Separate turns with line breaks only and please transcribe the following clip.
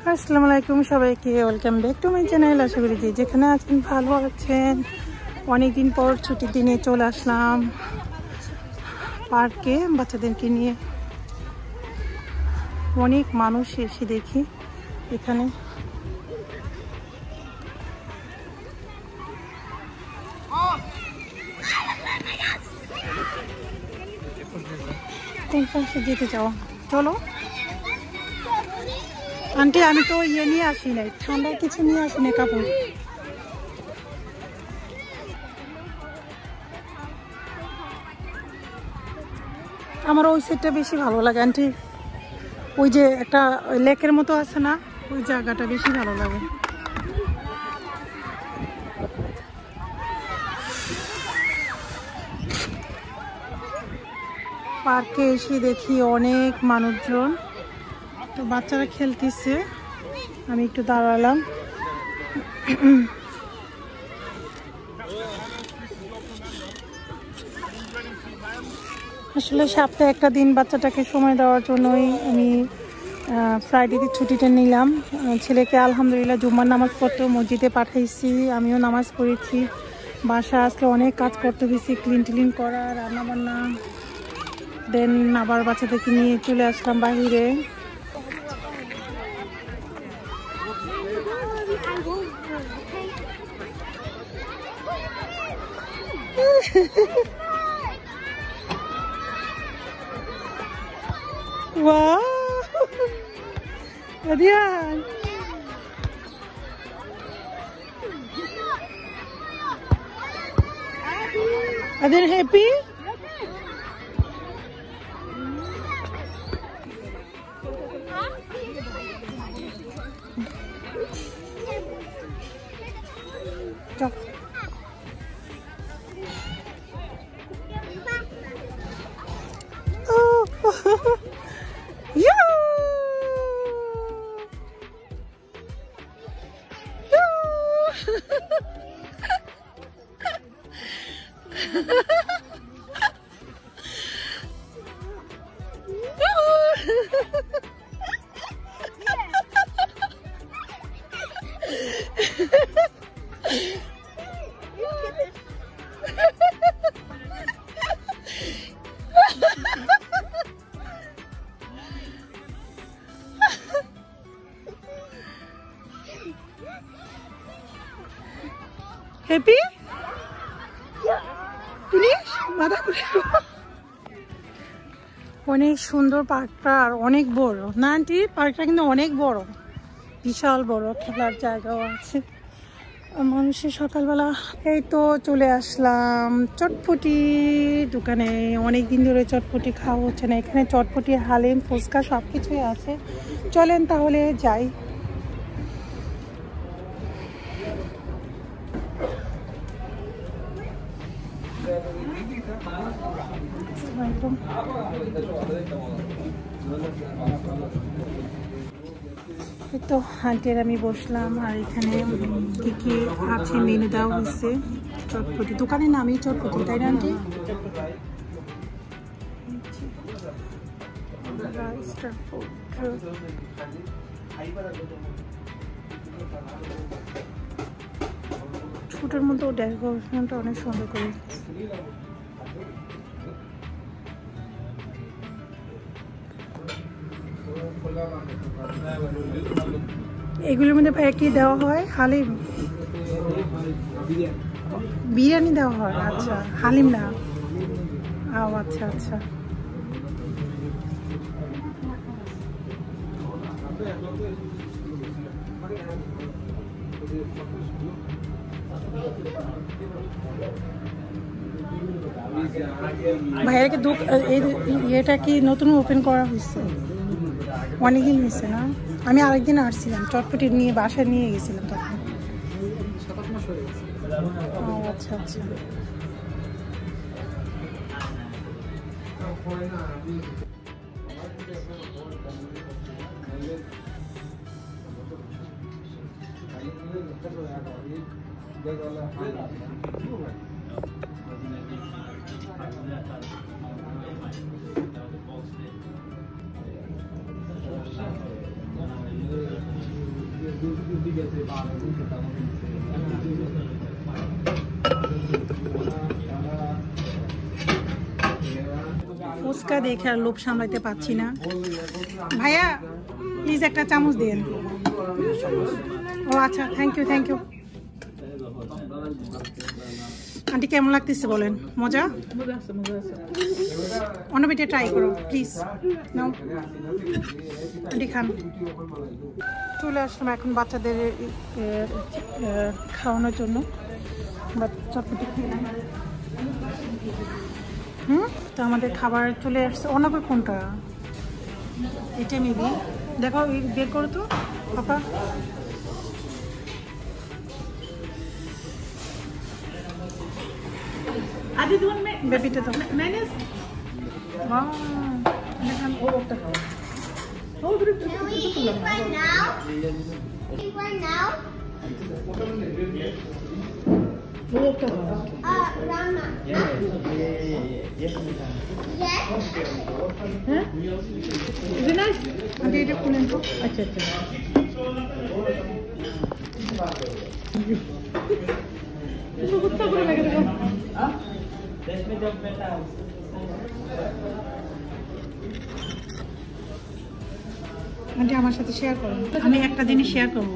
আসসালামু আলাইকুম সবাইকে, welcome back to my channel. আশা করি যে যেখানে আছেন ভালো আছেন। অনেকদিন পর ছুটির দিনে চলে আসলাম পার্কে বাচ্চাদেরকে নিয়ে। অনেক মানুষ এসে দেখি এখানে। কোন পাশে যেতে চাও? চলো আন্টি, আমি তো ইয়ে নিয়ে আসি নাই, ঠান্ডার কিছু নিয়ে আসি না, কাপড়। আমার ওই সাইডটা বেশি ভালো লাগে আন্টি, ওই যে একটা লেকের মতো আছে না, ওই জায়গাটা বেশি ভালো লাগে। পার্কে এসে দেখি অনেক মানুষজন, তো বাচ্চারা খেলতেছে, আমি একটু দাঁড়ালাম। আসলে সপ্তাহে একটা দিন বাচ্চাটাকে সময় দেওয়ার জন্যই আমি ফ্রাইডেতে ছুটিটা নিলাম। ছেলেকে আলহামদুলিল্লাহ জুম্মার নামাজ পড়তে মসজিদে পাঠাইছি, আমিও নামাজ পড়েছি। বাসা আসলে অনেক কাজ করতে হয়েছে, ক্লিন করা, রান্নাবান্না, দেন আবার বাচ্চাদেরকে নিয়ে চলে আসলাম বাহিরে। Wow! Adrian! Adrian happy? Stop. Oh! Yeah! Happy? Finish? অনেক সুন্দর পার্কটা, আর অনেক বড় না আন্টি? পার্কটা কিন্তু অনেক বড়, বিশাল বড়, খেলার জায়গাও আছে। মানুষের সকালবেলা এই তো চলে আসলাম চটপটি দোকানে। অনেক দিন ধরে চটপটি খাওয়া হচ্ছে না। এখানে চটপটি, হালিম, ফুচকা সব কিছুই আছে। চলেন তাহলে যাই। এই তো আন্টির আমি বসলাম, আর এখানে কি কি আছে মেনু দেওয়া হয়েছে। চটপটি দোকানের নামই চটপটি, তাই না আন্টি? ছোটোর মধ্যে ডেকোরেশনটা অনেক সুন্দর করে। এগুলোর মধ্যে ভাই কি দেওয়া হয়? হালিম, বিরিয়ানি দেওয়া হয়। আচ্ছা, হালিম না। ও আচ্ছা আচ্ছা। ভাইয়ের কি এটা কি নতুন ওপেন করা হয়েছে? অনেকদিন হয়েছে না? আমি আরেকদিন আসছিলাম, চটপটি নিয়ে বাসায় নিয়ে গেছিলাম তখন। ও আচ্ছা আচ্ছা। ফুচকা দেখে আর লোভ সামলাইতে পারছি না। ভাইয়া প্লিজ একটা চামচ দিন। ও আচ্ছা, thank you thank you. Aunty কেমন লাগতেছে বলেন? মজা? অন্য পিঠে ট্রাই করো প্লিজ। নাও আন্টি খান। চলে আসলাম এখন বাচ্চাদের খাওয়ানোর জন্য। চটপটি তো আমাদের খাবার চলে আসছে। অনাবে কোনটা? এটা মেবি দেখো, বের করো তো পাপা। আদি তোমার বেবিটা তো ম্যানেজ দেখান। ও একটা খাও। ও দূরে
Rama. Yes.
Huh? Is it nice? Aunty, এটা খুলেন তো। আচ্ছা আচ্ছা। কুত্তা করে লাগে দেখো। আন্টি আমার সাথে শেয়ার করুন। আমি একটা জিনিস শেয়ার করবো।